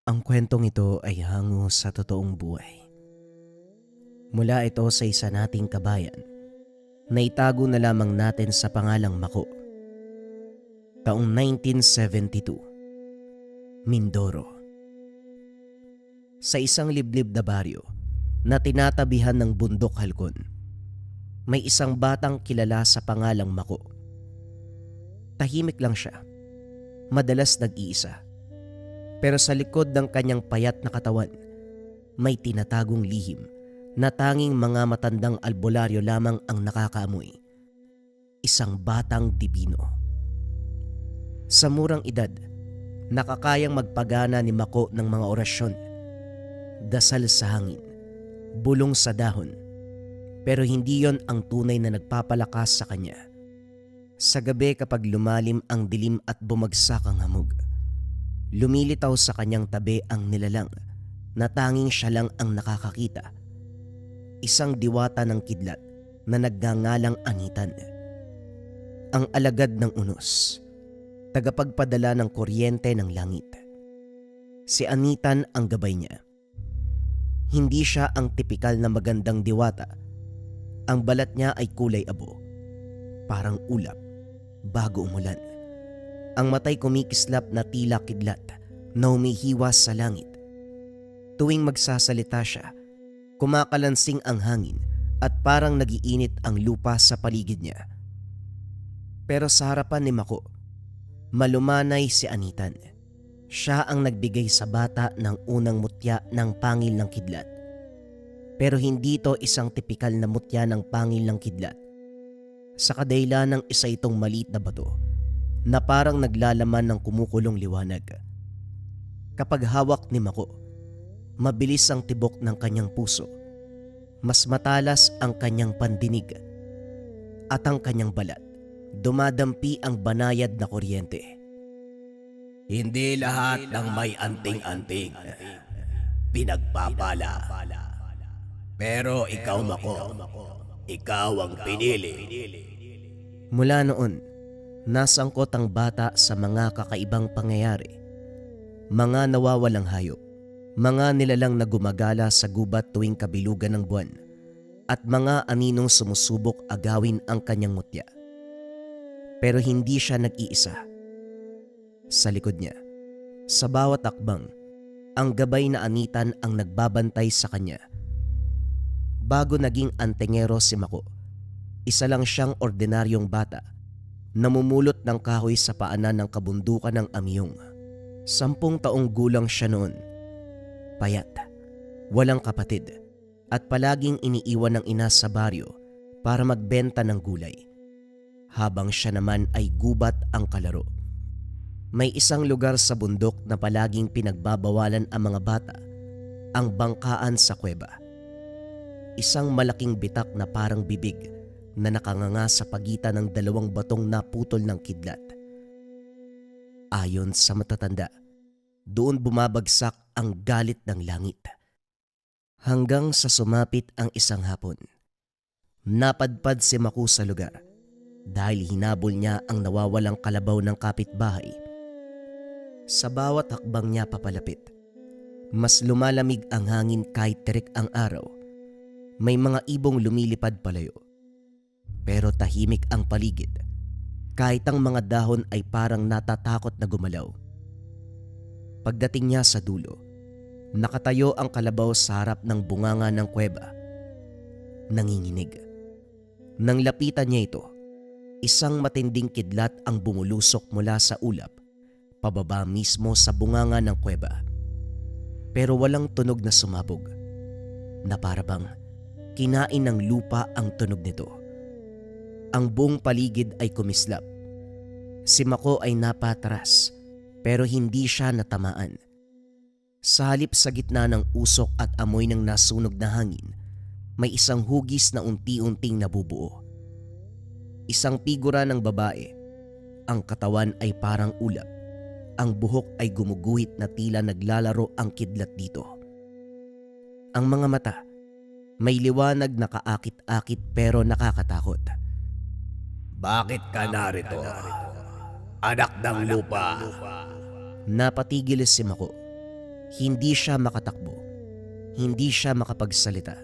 Ang kwentong ito ay hango sa totoong buhay. Mula ito sa isa nating kabayan na itago na lamang natin sa pangalang Mako. Taong 1972, Mindoro. Sa isang liblib na baryo na tinatabihan ng bundok halkon, may isang batang kilala sa pangalang Mako. Tahimik lang siya, madalas nag-iisa. Pero sa likod ng kanyang payat na katawan, may tinatagong lihim na tanging mga matandang albularyo lamang ang nakakaamoy. Isang batang dibino. Sa murang edad, nakakayang magpagana ni Mako ng mga orasyon, dasal sa hangin, bulong sa dahon, pero hindi yon ang tunay na nagpapalakas sa kanya. Sa gabi kapag lumalim ang dilim at bumagsak ang hamog, lumilitaw sa kanyang tabi ang nilalang na tanging siya lang ang nakakakita. Isang diwata ng kidlat na nagngangalang Anitan. Ang alagad ng unos, tagapagpadala ng kuryente ng langit. Si Anitan ang gabay niya. Hindi siya ang tipikal na magandang diwata. Ang balat niya ay kulay abo, parang ulap bago umulan. Ang matay kumikislap na tila kidlat na humihiwas sa langit. Tuwing magsasalita siya, kumakalansing ang hangin at parang nagiinit ang lupa sa paligid niya. Pero sa harapan ni Mako, malumanay si Anitan. Siya ang nagbigay sa bata ng unang mutya ng pangil ng kidlat. Pero hindi ito isang tipikal na mutya ng pangil ng kidlat. Sa kadahilan ng isa itong maliit na bato na parang naglalaman ng kumukulong liwanag. Kapag hawak ni Mako, mabilis ang tibok ng kanyang puso, mas matalas ang kanyang pandinig, at ang kanyang balat, dumadampi ang banayad na kuryente. Hindi lahat ng may anting-anting pinagpapala. Pero ikaw, Mako, ikaw ang pinili. Mula noon, nasangkot ang bata sa mga kakaibang pangyayari. Mga nawawalang hayop, mga nilalang na gumagala sa gubat tuwing kabilugan ng buwan, at mga aninong sumusubok agawin ang kanyang mutya. Pero hindi siya nag-iisa. Sa likod niya, sa bawat akbang, ang gabay na Anitan ang nagbabantay sa kanya. Bago naging antingero si Mako, isa lang siyang ordinaryong bata, namumulot ng kahoy sa paanan ng kabundukan ng Amyong. 10 taong gulang siya noon. Payat, walang kapatid, at palaging iniiwan ng ina sa baryo para magbenta ng gulay. Habang siya naman ay gubat ang kalaro. May isang lugar sa bundok na palaging pinagbabawalan ang mga bata, ang bangkaan sa kuweba. Isang malaking bitak na parang bibig na nakanganga sa pagitan ng 2 batong naputol ng kidlat. Ayon sa matatanda, doon bumabagsak ang galit ng langit. Hanggang sa sumapit ang isang hapon, napadpad si Mako sa lugar dahil hinabol niya ang nawawalang kalabaw ng kapitbahay. Sa bawat hakbang niya papalapit, mas lumalamig ang hangin kahit terik ang araw. May mga ibong lumilipad palayo. Pero tahimik ang paligid, kahit ang mga dahon ay parang natatakot na gumalaw. Pagdating niya sa dulo, nakatayo ang kalabaw sa harap ng bunganga ng kuweba. Nanginginig. Nang lapitan niya ito, isang matinding kidlat ang bumulusok mula sa ulap, pababa mismo sa bunganga ng kuweba. Pero walang tunog na sumabog, na parabang kinain ng lupa ang tunog nito. Ang buong paligid ay kumislap. Si Mako ay napatras, pero hindi siya natamaan. Sa halip sa gitna ng usok at amoy ng nasunog na hangin, may isang hugis na unti-unting nabubuo. Isang figura ng babae. Ang katawan ay parang ulap. Ang buhok ay gumuguhit na tila naglalaro ang kidlat dito. Ang mga mata, may liwanag na kaakit-akit pero nakakatakot. Bakit ka narito, anak ng lupa? Napatigil si Mako. Hindi siya makatakbo. Hindi siya makapagsalita.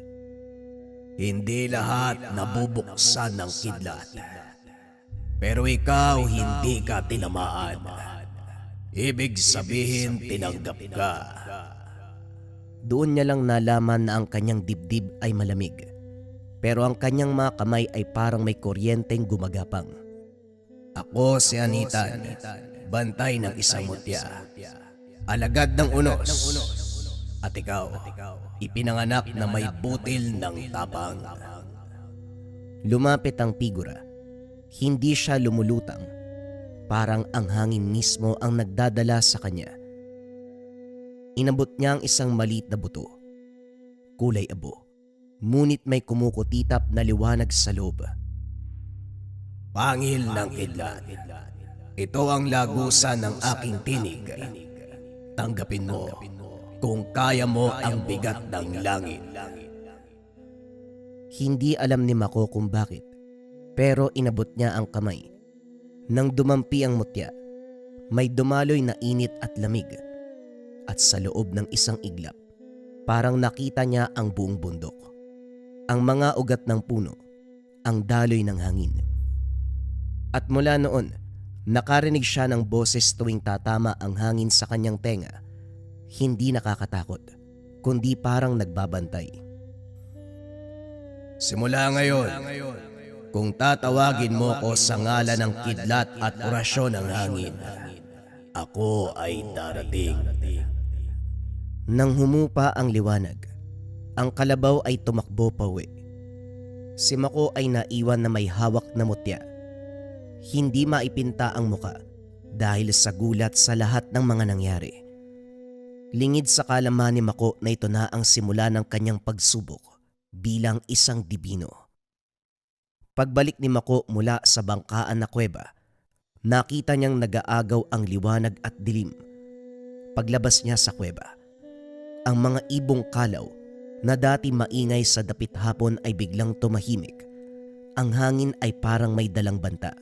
Hindi lahat nabubuksan ng kidlat. Pero ikaw hindi ka tinamaan. Ibig sabihin tinanggap ka. Doon niya lang nalaman na ang kanyang dibdib ay malamig. Pero ang kanyang mga kamay ay parang may kuryenteng gumagapang. Ako si Anitan, bantay ng isang mutya. Alagad ng unos. At ikaw, ipinanganak na may butil ng tapang. Lumapit ang figura. Hindi siya lumulutang. Parang ang hangin mismo ang nagdadala sa kanya. Inabot niya ang isang maliit na buto. Kulay abo. Ngunit may kumukutitap na liwanag sa loob. Pangil ng kidlat. Ito ang lagusan ng aking tinig. Tanggapin mo kung kaya mo ang bigat ng langit. Hindi alam ni Mako kung bakit, pero inabot niya ang kamay. Nang dumampi ang mutya, may dumaloy na init at lamig. At sa loob ng isang iglap, parang nakita niya ang buong bundok. Ang mga ugat ng puno, ang daloy ng hangin. At mula noon, nakarinig siya ng boses tuwing tatama ang hangin sa kanyang tenga. Hindi nakakatakot, kundi parang nagbabantay. Simula ngayon, kung tatawagin mo ko sa ngalan ng kidlat at orasyon ng hangin, ako ay darating. Nang humupa ang liwanag, ang kalabaw ay tumakbo pauwi. Si Mako ay naiwan na may hawak na mutya. Hindi maipinta ang muka dahil sa gulat sa lahat ng mga nangyari. Lingid sa kalaman ni Mako na ito na ang simula ng kanyang pagsubok bilang isang dibino. Pagbalik ni Mako mula sa bangkaan na kuweba, nakita niyang nag-aagaw ang liwanag at dilim. Paglabas niya sa kuweba, ang mga ibong kalaw na dati maingay sa dapit hapon ay biglang tumahimik. Ang hangin ay parang may dalang banta.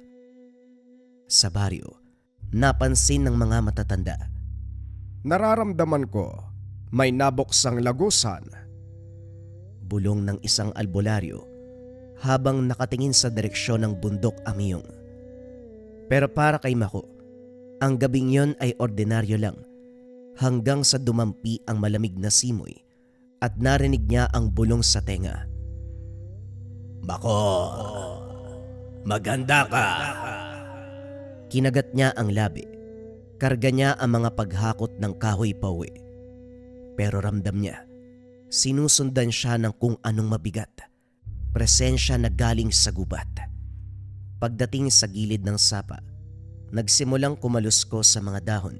Sa baryo, napansin ng mga matatanda. Nararamdaman ko may nabuksang lagusan. Bulong ng isang albularyo habang nakatingin sa direksyon ng bundok Amiyong. Pero para kay Mako, ang gabing yon ay ordinaryo lang hanggang sa dumampi ang malamig na simoy at narinig niya ang bulong sa tenga. Mako, maganda ka. Kinagat niya ang labi. Karga niya ang mga paghakot ng kahoy pauwi. Pero ramdam niya, sinusundan siya ng kung anong mabigat. Presensya na galing sa gubat. Pagdating sa gilid ng sapa, nagsimulang kumalusko sa mga dahon.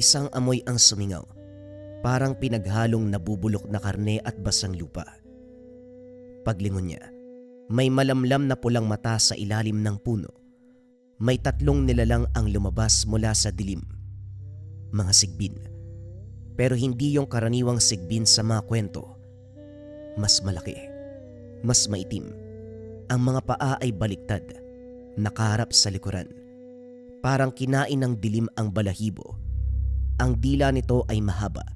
Isang amoy ang sumingaw, parang pinaghalong nabubulok na karne at basang lupa. Paglingon niya, may malamlam na pulang mata sa ilalim ng puno. May 3 nilalang ang lumabas mula sa dilim. Mga sigbin. Pero hindi yung karaniwang sigbin sa mga kwento. Mas malaki. Mas maitim. Ang mga paa ay baliktad. Nakaharap sa likuran. Parang kinain ng dilim ang balahibo. Ang dila nito ay mahaba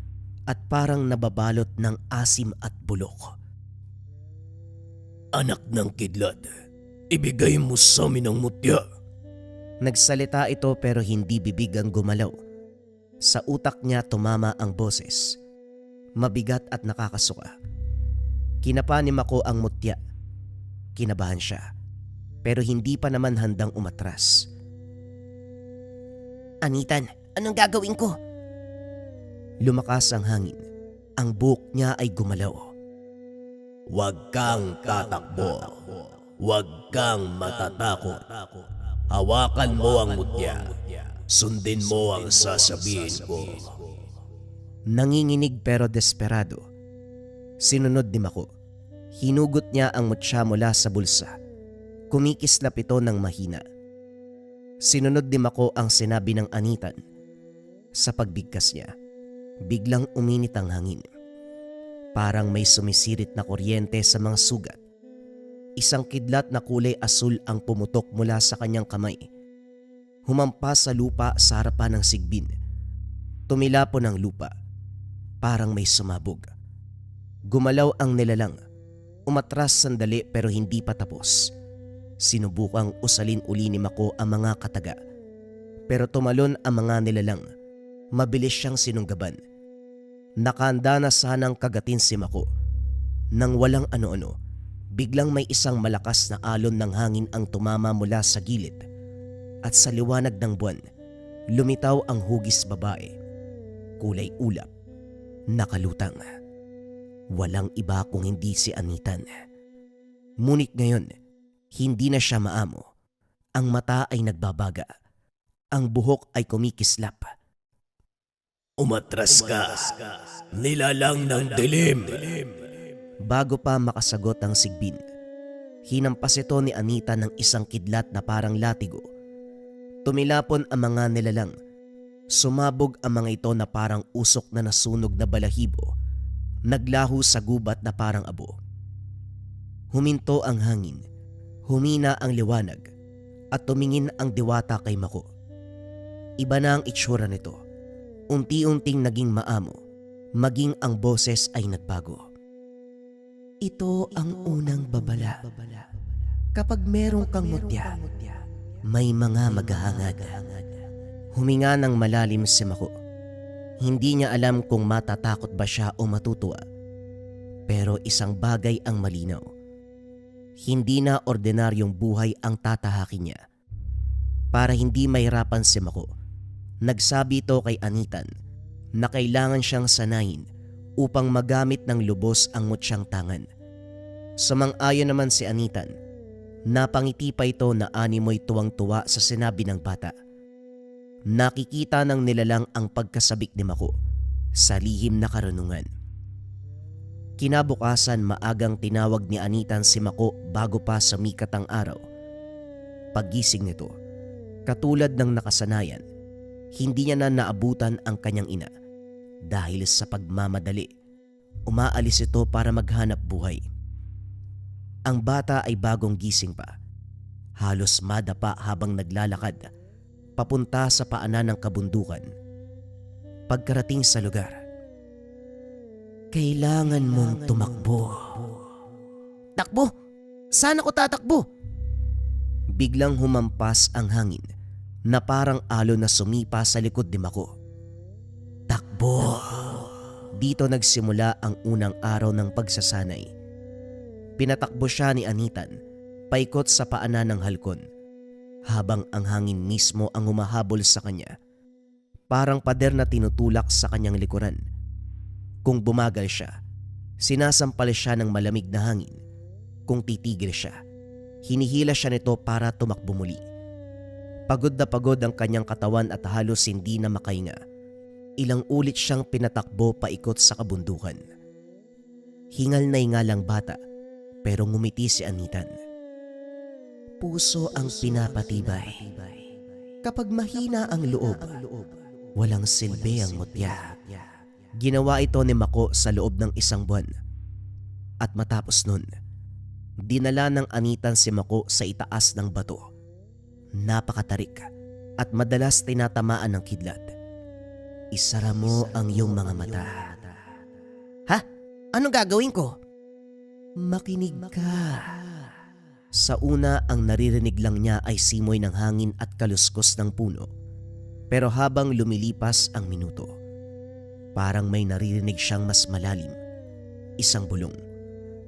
at parang nababalot ng asim at bulok. Anak ng kidlat, ibigay mo sa amin ang mutya. Nagsalita ito pero hindi bibig ang gumalaw. Sa utak niya tumama ang boses. Mabigat at nakakasuka. Kinapa ni Mako ang mutya. Kinabahan siya, pero hindi pa naman handang umatras. Anitan, anong gagawin ko? Lumakas ang hangin. Ang buhok niya ay gumalaw. Huwag kang tatakbo. Huwag kang matatakot. Hawakan mo ang mutya. Sundin mo ang sasabihin ko. Nanginginig pero desperado. Sinunod ni Mako. Hinugot niya ang mutya mula sa bulsa. Kumikislap ito ng mahina. Sinunod ni Mako ang sinabi ng Anitan. Sa pagbigkas niya, biglang uminit ang hangin. Parang may sumisirit na kuryente sa mga sugat. Isang kidlat na kulay asul ang pumutok mula sa kanyang kamay. Humampas sa lupa sa harapan ng sigbin. Tumilapon ang lupa Parang may sumabog. Gumalaw ang nilalang. Umatras sandali pero hindi pa tapos. Sinubukang usalin uli ni Mako ang mga kataga. Pero tumalon ang mga nilalang. Mabilis siyang sinunggaban. Nakahanda na sanang kagatin si Mako. Nang walang ano-ano, biglang may isang malakas na alon ng hangin ang tumama mula sa gilid. At sa liwanag ng buwan, lumitaw ang hugis babae. Kulay ulap, nakalutang. Walang iba kung hindi si Anitan. Ngunit ngayon, hindi na siya maamo. Ang mata ay nagbabaga. Ang buhok ay kumikislap. Umatras ka, nilalang ng dilim. Bago pa makasagot ang sigbin, hinampas ito ni Anita ng isang kidlat na parang latigo. Tumilapon ang mga nilalang. Sumabog ang mga ito na parang usok na nasunog na balahibo. Naglaho sa gubat na parang abo. Huminto ang hangin, humina ang liwanag, at tumingin ang diwata kay Mako. Iba na ang itsura nito. Unti-unting naging maamo, maging ang boses ay nagbago. Ito ang unang babala. Kapag merong kang mutya, may mga maghahangad. Huminga ng malalim si Mako. Hindi niya alam kung matatakot ba siya o matutuwa. Pero isang bagay ang malinaw. Hindi na ordinaryong buhay ang tatahakin niya. Para hindi mahirapan si Mako, nagsabi ito kay Anitan na kailangan siyang sanayin upang magamit ng lubos ang mutyang tangan. Sumang-ayon naman si Anitan. Napangiti pa ito na animoy tuwang-tuwa sa sinabi ng bata. Nakikita ng nilalang ang pagkasabik ni Mako sa lihim na karunungan. Kinabukasan maagang tinawag ni Anitan si Mako bago pa sumikat ang araw. Paggising nito, katulad ng nakasanayan, hindi niya na naabutan ang kanyang ina dahil sa pagmamadali. Umaalis ito para maghanap buhay. Ang bata ay bagong gising pa. Halos madapa habang naglalakad papunta sa paanan ng kabundukan. Pagkarating sa lugar, kailangan mong tumakbo. Takbo? Saan ako tatakbo? Biglang humampas ang hangin na parang alon na sumipa sa likod ni Mako. Takbo! Dito nagsimula ang unang araw ng pagsasanay. Pinatakbo siya ni Anitan paikot sa paanan ng halkon habang ang hangin mismo ang humahabol sa kanya. Parang pader na tinutulak sa kanyang likuran. Kung bumagal siya, sinasampal siya ng malamig na hangin. Kung titigil siya, hinihila siya nito para tumakbo muli. Pagod na pagod ang kanyang katawan at halos hindi na makahinga. Ilang ulit siyang pinatakbo paikot sa kabundukan. Hingal na hingal ang bata pero ngumiti si Anitan. Puso ang pinapatibay. Kapag mahina ang loob, walang silbi ang mutya. Ginawa ito ni Mako sa loob ng isang buwan. At matapos nun, dinala ng Anitan si Mako sa itaas ng bato. Napakatarik at madalas tinatamaan ng kidlat. Isara mo ang iyong mga mata. Ha? Anong gagawin ko? Makinig ka. Sa una, ang naririnig lang niya ay simoy ng hangin at kaluskos ng puno. Pero habang lumilipas ang minuto, parang may naririnig siyang mas malalim. Isang bulong.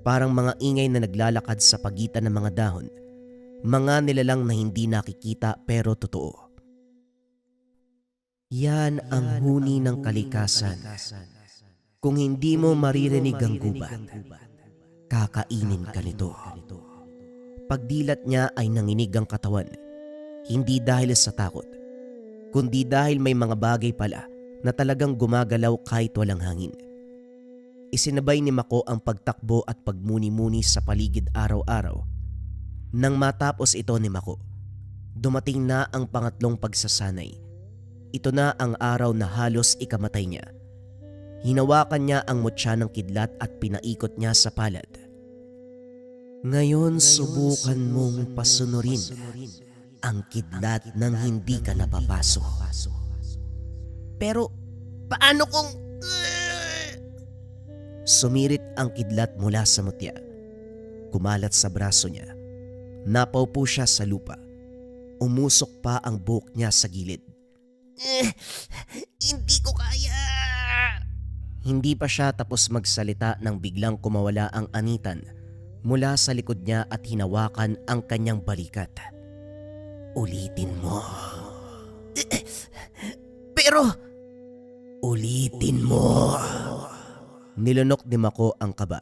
Parang mga ingay na naglalakad sa pagitan ng mga dahon. Mga nilalang na hindi nakikita pero totoo. Yan ang huni ng kalikasan. Kung hindi mo maririnig ang gubat, kakainin ka nito. Pagdilat niya ay nanginig ang katawan, hindi dahil sa takot, kundi dahil may mga bagay pala na talagang gumagalaw kahit walang hangin. Isinabay ni Mako ang pagtakbo at pagmuni-muni sa paligid araw-araw. Nang matapos ito ni Mako, dumating na ang pangatlong pagsasanay. Ito na ang araw na halos ikamatay niya. Hinawakan niya ang mutya ng kidlat at pinaikot niya sa palad. Ngayon subukan mong pasunurin ang kidlat nang hindi ka napapasok. Pero paano kung... Sumirit ang kidlat mula sa mutya. Kumalat sa braso niya. Napaupo siya sa lupa. Umusok pa ang buhok niya sa gilid. Hindi ko kaya! Hindi pa siya tapos magsalita nang biglang kumawala ang anitan mula sa likod niya at hinawakan ang kanyang balikat. Ulitin mo. Pero, ulitin mo. Nilunok ni Mako ang kaba.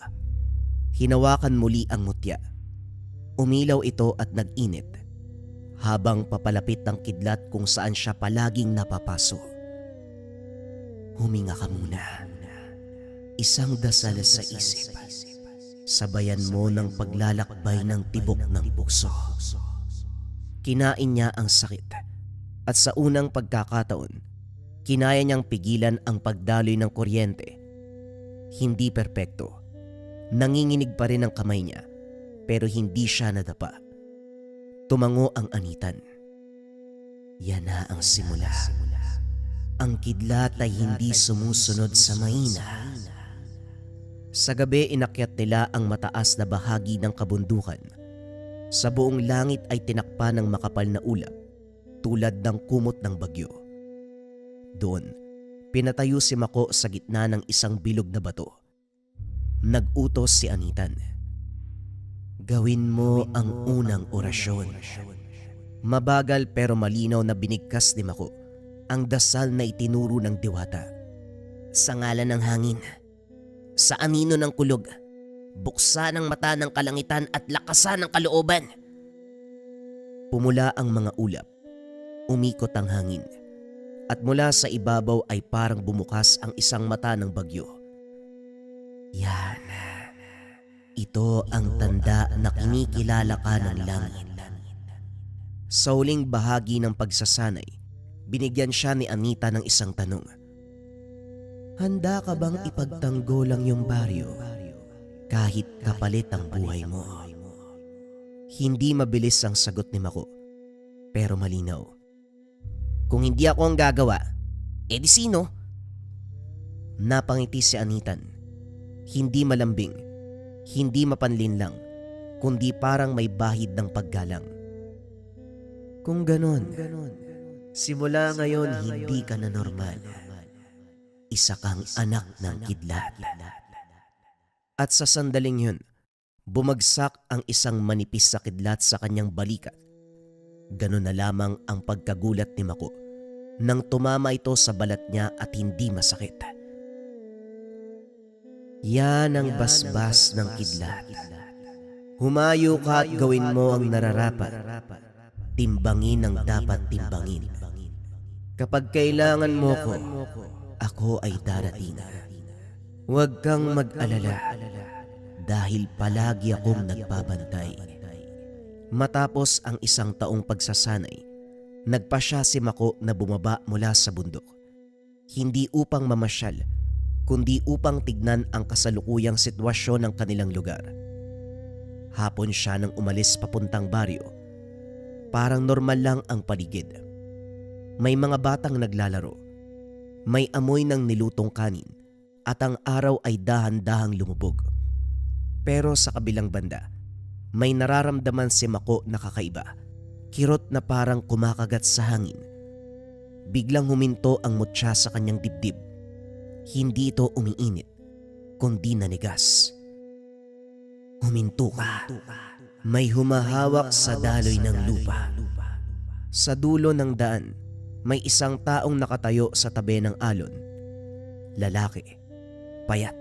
Hinawakan muli ang mutya. Umilaw ito at nag-init habang papalapit ng kidlat kung saan siya palaging napapaso. Huminga ka muna. Isang dasal sa isip. Sabayan mo ng paglalakbay ng tibok ng puso. Kinain niya ang sakit at sa unang pagkakataon, kinaya niyang pigilan ang pagdaloy ng kuryente. Hindi perpekto. Nanginginig pa rin ang kamay niya pero hindi siya nadapa. Tumango ang anitan. Yan na ang simula. Ang kidlat ay hindi sumusunod sa mahina. Sa gabi inakyat nila ang mataas na bahagi ng kabundukan. Sa buong langit ay tinakpa ng makapal na ulap tulad ng kumot ng bagyo. Doon, pinatayo si Mako sa gitna ng isang bilog na bato. Nag-utos si Anitan. Gawin mo ang unang orasyon. Mabagal pero malinaw na binigkas ni Mako ang dasal na itinuro ng diwata. Sa ngalan ng hangin, sa anino ng kulog, buksan ang mata ng kalangitan at lakasan ang kalooban. Pumula ang mga ulap, umikot ang hangin, at mula sa ibabaw ay parang bumukas ang isang mata ng bagyo. Yan. Ito ang tanda na kinikilala ka ng langit. Sa huling bahagi ng pagsasanay, binigyan siya ni Anita ng isang tanong. Handa ka bang ipagtanggol ang iyong baryo kahit kapalit ang buhay mo? Hindi mabilis ang sagot ni Mako, pero malinaw. Kung hindi ako ang gagawa, edi sino? Napangiti si Anitan. Hindi malambing, hindi mapanlinlang, kundi parang may bahid ng paggalang. Kung ganon, simula ngayon hindi ka na normal. Isa kang anak ng kidlat. At sa sandaling yun, bumagsak ang isang manipis sa kidlat sa kanyang balikat. Ganon na lamang ang pagkagulat ni Mako nang tumama ito sa balat niya at hindi masakit. Yan ang basbas ng kidlat. Humayo ka at gawin mo ang nararapat. Timbangin ang dapat timbangin. Kapag kailangan mo ko, ako ay darating. Huwag kang mag-alala dahil palagi akong nagbabantay. Matapos ang isang taong pagsasanay, nagpasya si Mako na bumaba mula sa bundok. Hindi upang mamasyal, kundi upang tignan ang kasalukuyang sitwasyon ng kanilang lugar. Hapon siya nang umalis papuntang baryo. Parang normal lang ang paligid. May mga batang naglalaro. May amoy ng nilutong kanin at ang araw ay dahan-dahang lumubog. Pero sa kabilang banda, may nararamdaman si Mako na kakaiba. Kirot na parang kumakagat sa hangin. Biglang huminto ang mutya sa kanyang dibdib. Hindi ito umiinit, kundi nanigas. Huminto ka. May humahawak sa daloy ng lupa. Sa dulo ng daan, may isang taong nakatayo sa tabi ng alon. Lalaki, payat,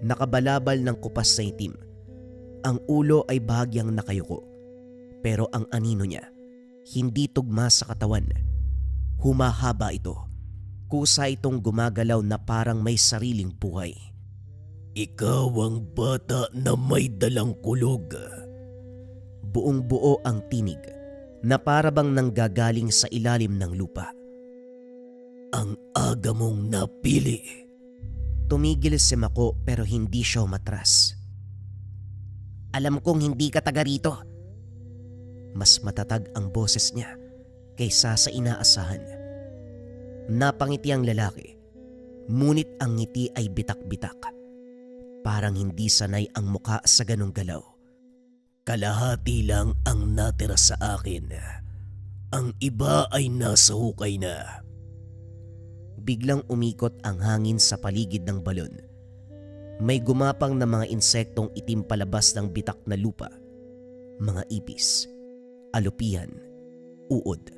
nakabalabal ng kupas sa itim. Ang ulo ay bahagyang nakayuko, pero ang anino niya, hindi tugma sa katawan. Humahaba ito. Kusa itong gumagalaw na parang may sariling buhay. Ikaw ang bata na may dalang kulog. Buong buo ang tinig na parabang nanggagaling sa ilalim ng lupa. Ang aga mong napili. Tumigil si Mako pero hindi siya umatras. Alam kong hindi ka taga rito. Mas matatag ang boses niya kaysa sa inaasahan. Napangiti ang lalaki, ngunit ang ngiti ay bitak-bitak. Parang hindi sanay ang muka sa ganong galaw. Kalahati lang ang natira sa akin. Ang iba ay nasa hukay na. Biglang umikot ang hangin sa paligid ng balon. May gumapang na mga insektong itim palabas ng bitak na lupa. Mga ipis, alupihan, uod,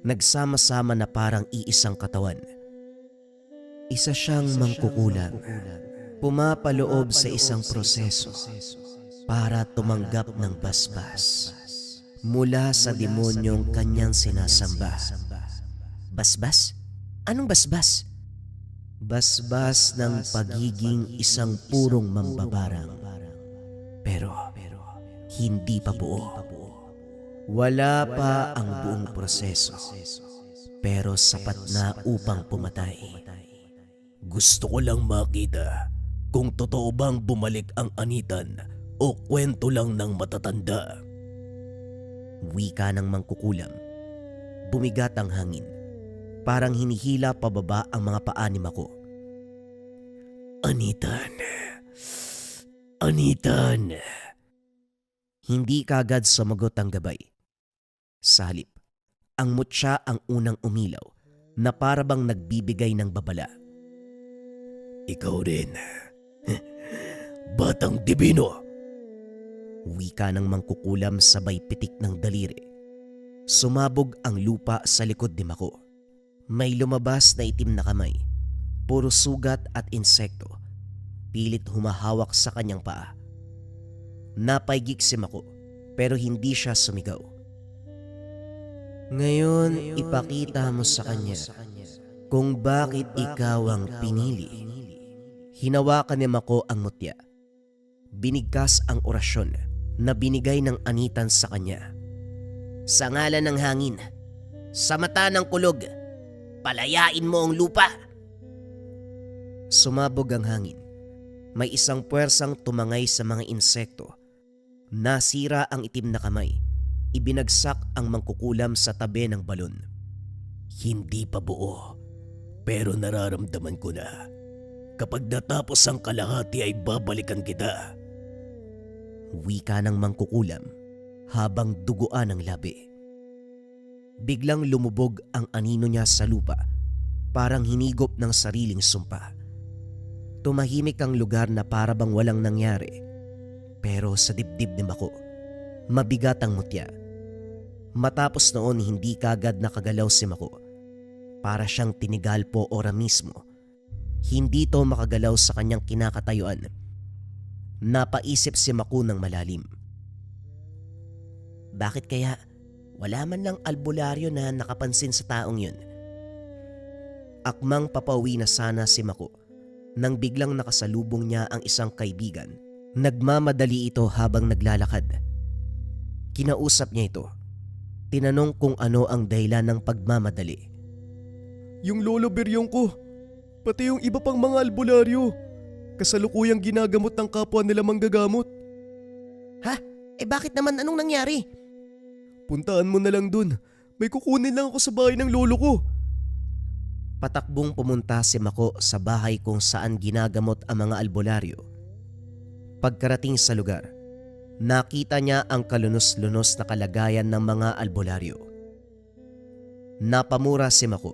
nagsama-sama na parang iisang katawan. Isa siyang mangkukulam, pumapaloob sa isang proseso para tumanggap ng basbas mula sa demonyong kanyang sinasamba. Basbas? Anong basbas? Basbas ng pagiging isang purong mambabarang. Pero hindi pa buo. Wala pa ang buong proseso. Pero sapat na upang pumatay. Gusto ko lang makita kung totoo bang bumalik ang anitan o kwento lang ng matatanda. Wika ng mangkukulam. Bumigat ang hangin. Parang hinihila pababa ang mga paa ni Mako. Anitan. Anitan. Hindi kagad sumagot ang gabay. Sa halip, ang mutya ang unang umilaw na parabang nagbibigay ng babala. Ikaw rin. Batang dibino. Wika ng mangkukulam sabay pitik ng daliri. Sumabog ang lupa sa likod ni Mako. May lumabas na itim na kamay. Puro sugat at insekto. Pilit humahawak sa kanyang paa. Napaigik si Mako pero hindi siya sumigaw. Ngayon, ipakita mo sa kanya kung bakit ikaw ang pinili. Hinawakan ni Mako ang mutya. Binigkas ang orasyon na binigay ng anitan sa kanya. Sa ngalan ng hangin, sa mata ng kulog, palayain mo ang lupa. Sumabog ang hangin. May isang puwersang tumangay sa mga insekto. Nasira ang itim na kamay. Ibinagsak ang mangkukulam sa tabi ng balon. Hindi pa buo, pero nararamdaman ko na. Kapag natapos ang kalahati ay babalikan kita. Wika ng mangkukulam habang duguan ang labi. Biglang lumubog ang anino niya sa lupa, parang hinigop ng sariling sumpa. Tumahimik ang lugar na parabang walang nangyari. Pero sa dibdib ni Mako, mabigat ang mutya. Matapos noon hindi kagad nakagalaw si Mako. Para siyang tinigal po ora mismo. Hindi to makagalaw sa kanyang kinakatayuan. Napaisip si Mako ng malalim. Bakit kaya wala man lang albularyo na nakapansin sa taong yun? Akmang papauwi na sana si Mako nang biglang nakasalubong niya ang isang kaibigan. Nagmamadali ito habang naglalakad. Kinausap niya ito. Tinanong kung ano ang dahilan ng pagmamadali. Yung lolo beryong ko, pati yung iba pang mga albularyo, kasalukuyang ginagamot ng kapwa nila manggagamot. Ha? Bakit naman, anong nangyari? Puntaan mo na lang dun, may kukunin lang ako sa bahay ng lolo ko. Patakbong pumunta si Mako sa bahay kung saan ginagamot ang mga albularyo. Pagkarating sa lugar, nakita niya ang kalunos-lunos na kalagayan ng mga albularyo. Napamura si Mako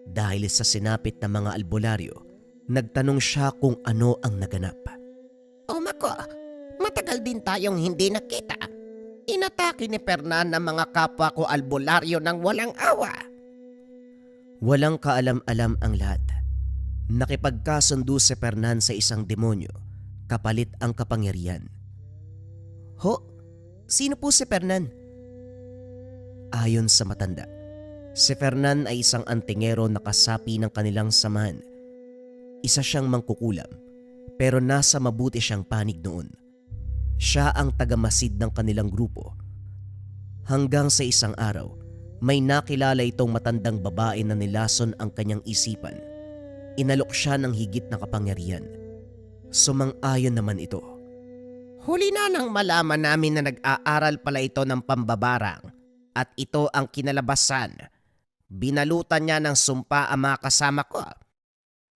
dahil sa sinapit na mga albularyo. Nagtanong siya kung ano ang naganap. O Mako, matagal din tayong hindi nakita. Inatake ni Fernan ng mga kapwa ko albularyo ng walang awa. Walang kaalam-alam ang lahat. Nakipagkasundo si Fernan sa isang demonyo, kapalit ang kapangyarihan. Ho? Sino po si Fernan? Ayon sa matanda, si Fernan ay isang antingero na kasapi ng kanilang samahan. Isa siyang mangkukulam, pero nasa mabuti siyang panig noon. Siya ang tagamasid ng kanilang grupo. Hanggang sa isang araw, may nakilala itong matandang babae na nilason ang kanyang isipan. Inalok siya ng higit na kapangyarihan. Sumang-ayon naman ito. Huli na nang malaman namin na nag-aaral pala ito ng pambabarang at ito ang kinalabasan. Binalutan niya ng sumpa ang mga kasama ko.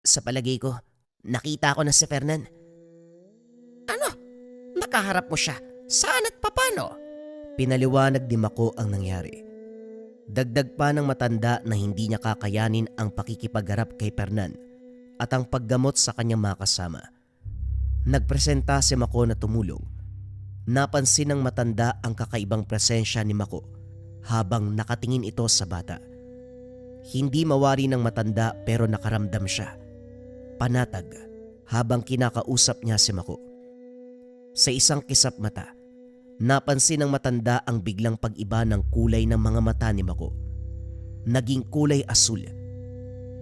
Sa palagay ko, nakita ko na si Fernan. makaharap mo siya? Saan at papano? Pinaliwanag ni Mako ang nangyari. Dagdag pa ng matanda na hindi niya kakayanin ang pakikipagharap kay Fernan at ang paggamot sa kanyang mga kasama. Nagpresenta si Mako na tumulong. Napansin ng matanda ang kakaibang presensya ni Mako habang nakatingin ito sa bata. Hindi mawari ng matanda pero nakaramdam siya. Panatag habang kinakausap niya si Mako. Sa isang kisap mata, napansin ng matanda ang biglang pag-iba ng kulay ng mga mata ni Mako. Naging kulay asul.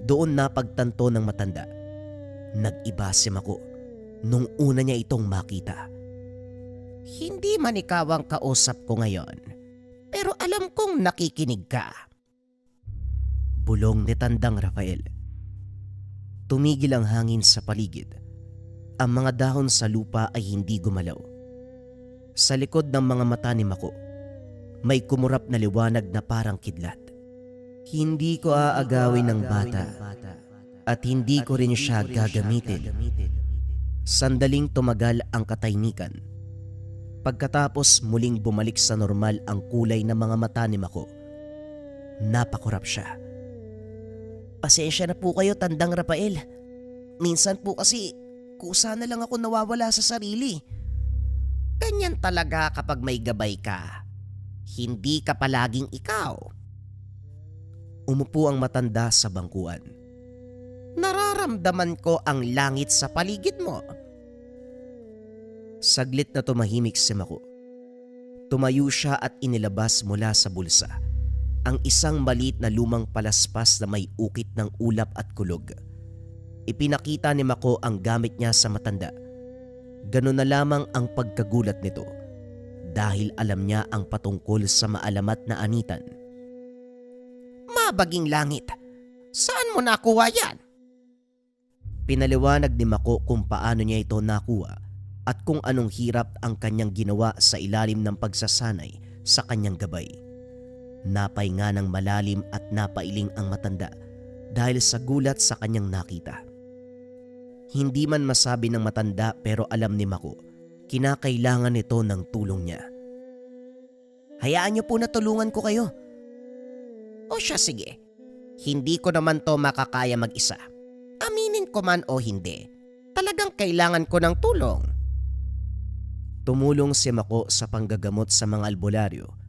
Doon napagtanto ng matanda. Nag-iba si Mako nung una niya itong makita. Hindi man ikaw ang kausap ko ngayon, pero alam kong nakikinig ka. Bulong ni Tandang Rafael. Tumigil ang hangin sa paligid. Ang mga dahon sa lupa ay hindi gumalaw. Sa likod ng mga mata ni Mako, may kumurap na liwanag na parang kidlat. Hindi ko aagawin ng bata at hindi ko rin siya gagamitin. Sandaling tumagal ang katahimikan. Pagkatapos muling bumalik sa normal ang kulay ng mga mata ni Mako. Napakurap siya. Pasensya na po kayo, Tandang Rafael. Minsan po kasi kusa na lang ako nawawala sa sarili. Ganyan talaga kapag may gabay ka. Hindi ka palaging ikaw. Umupo ang matanda sa bangkuan. Nararamdaman ko ang langit sa paligid mo. Saglit na tumahimik si Mako. Tumayo siya at inilabas mula sa bulsa ang isang maliit na lumang palaspas na may ukit ng ulap at kulog. Ipinakita ni Mako ang gamit niya sa matanda. Ganun na lamang ang pagkagulat nito dahil alam niya ang patungkol sa maalamat na anitan. Mabaging langit, saan mo nakuha yan? Pinaliwanag ni Mako kung paano niya ito nakuha at kung anong hirap ang kanyang ginawa sa ilalim ng pagsasanay sa kanyang gabay. Napahinga ng malalim at napailing ang matanda dahil sa gulat sa kanyang nakita. Hindi man masabi ng matanda pero alam ni Mako, kinakailangan nito ng tulong niya. Hayaan niyo po na tulungan ko kayo. O siya, sige. Hindi ko naman to makakaya mag-isa. Aminin ko man o hindi, talagang kailangan ko ng tulong. Tumulong si Mako sa panggagamot sa mga albularyo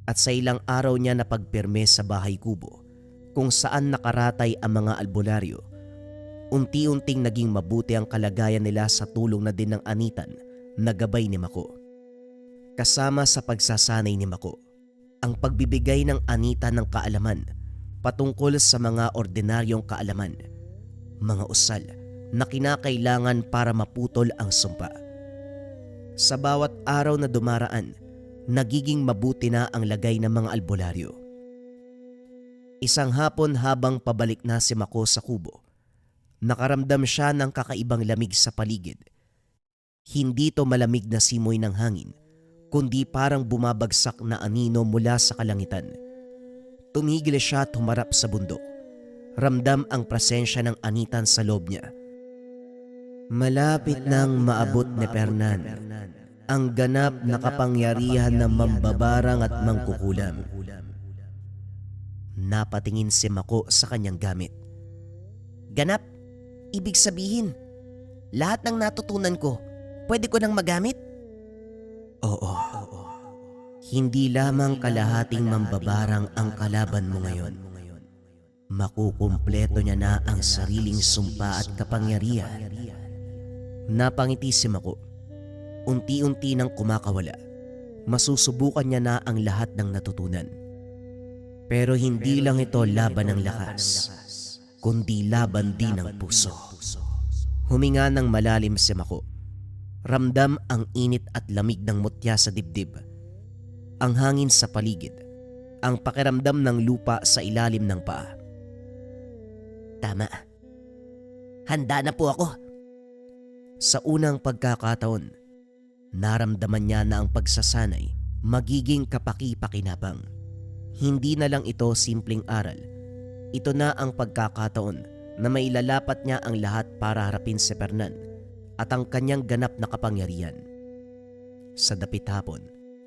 at sa ilang araw niya napagpirme sa bahay kubo kung saan nakaratay ang mga albularyo. Unti-unting naging mabuti ang kalagayan nila sa tulong na din ng anitan na gabay ni Mako. Kasama sa pagsasanay ni Mako, ang pagbibigay ng anitan ng kaalaman patungkol sa mga ordinaryong kaalaman, mga usal na kinakailangan para maputol ang sumpa. Sa bawat araw na dumaraan, nagiging mabuti na ang lagay ng mga albularyo. Isang hapon habang pabalik na si Mako sa kubo, nakaramdam siya ng kakaibang lamig sa paligid. Hindi to malamig na simoy ng hangin, kundi parang bumabagsak na anino mula sa kalangitan. Tumigil siya at humarap sa bundok. Ramdam ang presensya ng anitan sa loob niya. Malapit nang maabot ni Fernan ang ganap na kapangyarihan ng mambabarang at mangkukulam. Napatingin si Mako sa kanyang gamit. Ganap, ibig sabihin, lahat ng natutunan ko, pwede ko nang magamit? Oo. Hindi lamang kalahating mambabarang ang kalaban mo ngayon. Makukumpleto niya na ang sariling sumpa at kapangyarihan. Napangiti si Mako. Unti-unti nang kumakawala. Masusubukan niya na ang lahat ng natutunan. Pero hindi lang ito laban ng lakas, kundi laban din ng puso. Huminga ng malalim si Mako. Ramdam ang init at lamig ng mutya sa dibdib. Ang hangin sa paligid. Ang pakiramdam ng lupa sa ilalim ng paa. Tama. Handa na po ako. Sa unang pagkakataon, naramdaman niya na ang pagsasanay magiging kapaki-pakinabang. Hindi na lang ito simpleng aral. Ito na ang pagkakataon na mailalapat niya ang lahat para harapin si Fernan at ang kanyang ganap na kapangyarihan. Sa dapit hapon,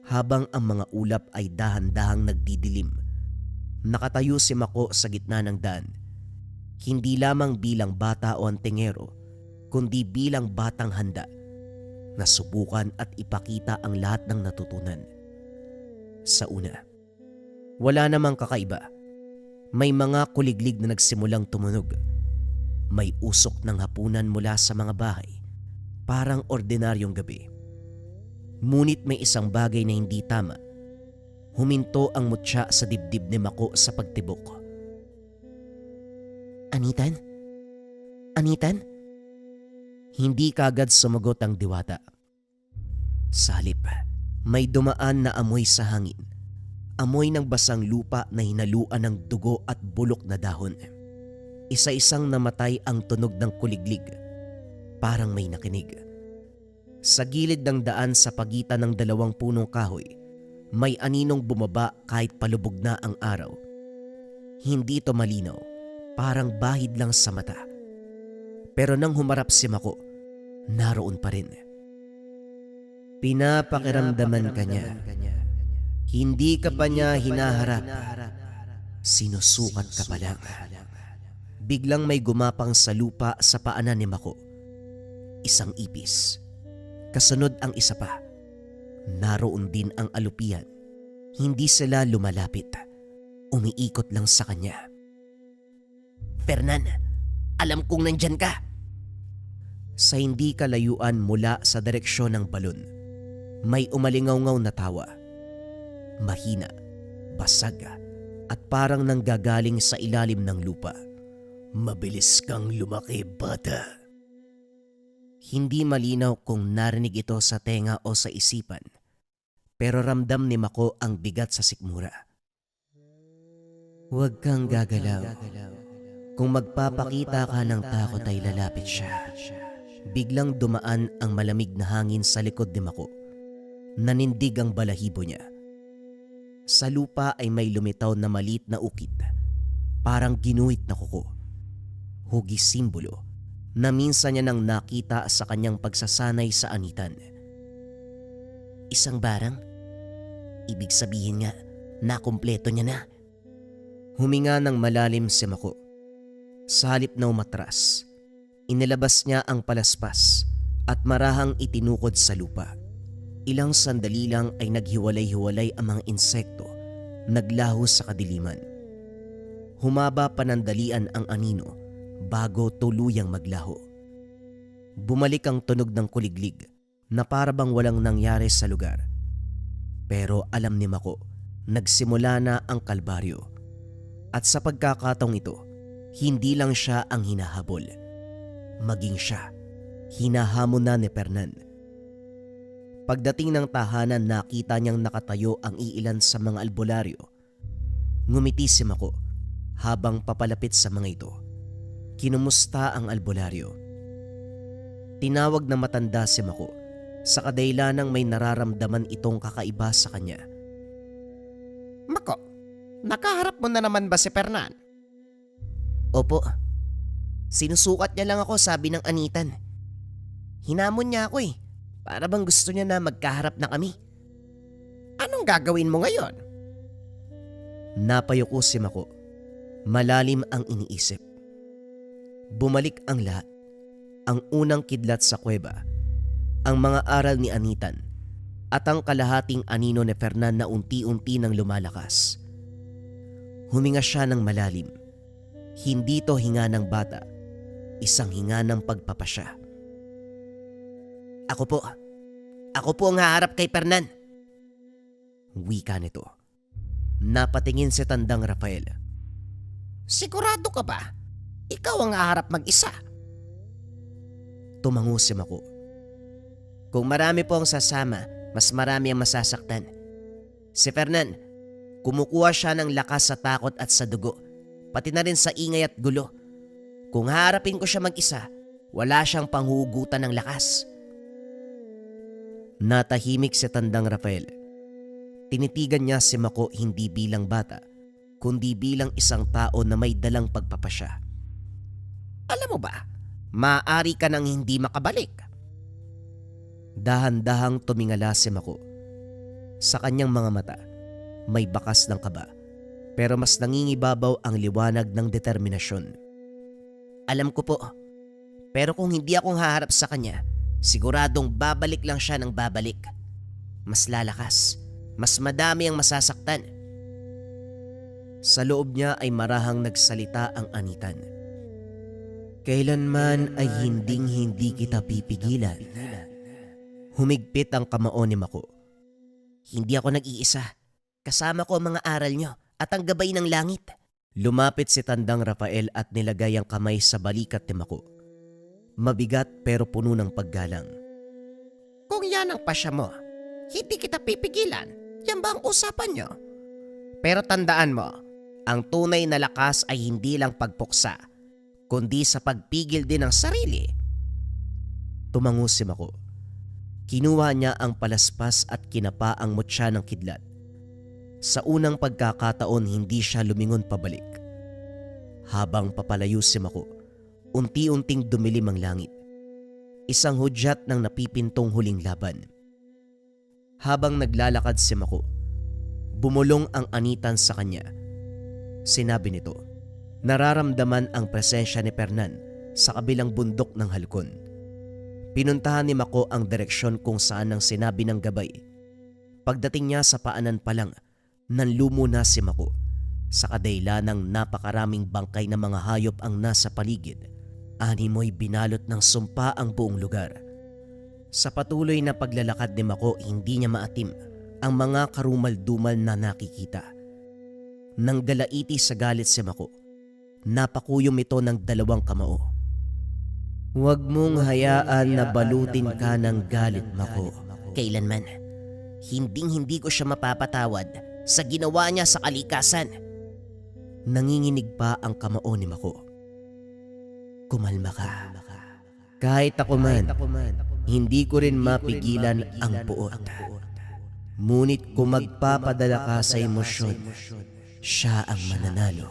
habang ang mga ulap ay dahan-dahang nagdidilim, nakatayo si Mako sa gitna ng daan. Hindi lamang bilang bata o antingero, kundi bilang batang handa na subukan at ipakita ang lahat ng natutunan. Sa una, wala namang kakaiba. May mga kuliglig na nagsimulang tumunog. May usok ng hapunan mula sa mga bahay, parang ordinaryong gabi. Ngunit may isang bagay na hindi tama. Huminto ang mutya sa dibdib ni Mako sa pagtibok. "Anitan? Anitan?" Hindi kagad sumagot ang diwata. Sa halip, may dumaan na amoy sa hangin. Amoy ng basang lupa na hinaluan ng dugo at bulok na dahon. Isa-isang namatay ang tunog ng kuliglig. Parang may nakinig. Sa gilid ng daan sa pagitan ng dalawang punong kahoy, may aninong bumaba kahit palubog na ang araw. Hindi ito malinaw, parang bahid lang sa mata. Pero nang humarap si Mako, naroon pa rin. Pinapakiramdaman ka niya. Hindi ka pa niya hinaharap. Sinusukat ka pa lang. Biglang may gumapang sa lupa sa paanan ni Mako. Isang ipis. Kasunod ang isa pa. Naroon din ang alupian. Hindi sila lumalapit. Umiikot lang sa kanya. Fernan, alam kong nandyan ka. Sa hindi kalayuan mula sa direksyon ng balon, may umalingaw-ngaw na tawa. Mahina, basag, at parang nanggagaling sa ilalim ng lupa. Mabilis kang lumaki, bata. Hindi malinaw kung narinig ito sa tenga o sa isipan, pero ramdam ni Mako ang bigat sa sikmura. Huwag kang gagalaw. Kung magpapakita ka ng takot ay lalapit siya. Biglang dumaan ang malamig na hangin sa likod ni Mako. Nanindig ang balahibo niya. Sa lupa ay may lumitaw na maliit na ukit, parang ginuhit na kuko. Hugis simbolo na minsan niya nang nakita sa kanyang pagsasanay sa anitan. Isang barang? Ibig sabihin nga, nakumpleto niya na. Huminga ng malalim si Mako. Sa halip na umatras, inilabas niya ang palaspas at marahang itinukod sa lupa. Ilang sandali lang ay naghiwalay-hiwalay ang mga insekto, naglaho sa kadiliman. Humaba panandalian ang anino bago tuluyang maglaho. Bumalik ang tunog ng kuliglig na parabang walang nangyari sa lugar. Pero alam ni Mako, nagsimula na ang kalbaryo. At sa pagkakataong ito, hindi lang siya ang hinahabol. Maging siya, hinahamon na ni Fernan. Pagdating ng tahanan, nakita niyang nakatayo ang iilan sa mga albularyo. Ngumiti si Mako habang papalapit sa mga ito. Kinumusta ang albularyo. Tinawag na matanda si Mako sa kadahilanang may nararamdaman itong kakaiba sa kanya. Mako, nakaharap mo na naman ba si Fernan? Opo, Sinusukat niya lang ako, sabi ng anitan. Hinamon niya ako para bang gusto niya na magkaharap na kami. Anong gagawin mo ngayon? napayuko si Mako. Malalim ang iniisip. Bumalik ang lahat. Ang unang kidlat sa kuweba, ang mga aral ni Anitan, at ang kalahating anino ni Fernan na unti-unti nang lumalakas. Huminga siya ng malalim. Hindi to hinga ng bata, isang hinga ng pagpapasya. Ako po ang haharap kay Fernan. Wika nito. Napatingin si Tandang Rafael. Sigurado ka ba? Ikaw ang haharap mag-isa. Tumango si Mako. Kung marami po ang sasama, mas marami ang masasaktan. Si Fernan, kumukuha siya ng lakas sa takot at sa dugo, pati na rin sa ingay at gulo. Kung haharapin ko siya mag-isa, wala siyang panghugutan ng lakas. Natahimik si Tandang Rafael. Tinitigan niya si Mako hindi bilang bata, kundi bilang isang tao na may dalang pagpapasya. Alam mo ba, maaari ka nang hindi makabalik. Dahan-dahang tumingala si Mako. Sa kanyang mga mata, may bakas ng kaba, pero mas nangingibabaw ang liwanag ng determinasyon. Alam ko po, pero kung hindi akong haharap sa kanya, siguradong babalik lang siya ng babalik. Mas lalakas, mas madami ang masasaktan. Sa loob niya ay marahang nagsalita ang anitan. Kailanman ay hinding-hindi kita pipigilan. Humigpit ang kamao ni Mako. Hindi ako nag-iisa. Kasama ko ang mga aral nyo at ang gabay ng langit. Lumapit si Tandang Rafael at nilagay ang kamay sa balikat ni Mako. Mabigat pero puno ng paggalang. Kung yan ang pasya mo, hindi kita pipigilan. Yan ba ang usapan nyo? Pero tandaan mo, ang tunay na lakas ay hindi lang pagpuksa, kundi sa pagpigil din ng sarili. Tumango si Mako. Kinuha niya ang palaspas at kinapa ang mutya ng kidlat. Sa unang pagkakataon hindi siya lumingon pabalik. Habang papalayo si Mako, unti-unting dumilim ang langit. Isang hudyat ng napipintong huling laban. Habang naglalakad si Mako, bumulong ang anitan sa kanya. Sinabi nito, nararamdaman ang presensya ni Fernan sa kabilang bundok ng halkon. Pinuntahan ni Mako ang direksyon kung saan ang sinabi ng gabay. Pagdating niya sa paanan pa lang, nanlumo na si Mako. Sa kadailanang napakaraming bangkay ng mga hayop ang nasa paligid, animoy binalot ng sumpa ang buong lugar. Sa patuloy na paglalakad ni Mako, hindi niya maatim ang mga karumal-dumal na nakikita. Nang galaiti sa galit si Mako, napakuyom ito ng 2 kamao. Huwag mong hayaan na balutin ka ng galit, Mako. Kailanman, hinding-hindi ko siya mapapatawad sa ginawa niya sa kalikasan. Nanginginig pa ang kamao ni Mako. Kumalma ka. Kahit ako man, hindi ko rin mapigilan ang puot. Ngunit kung magpapadala ka sa emosyon, siya ang mananalo.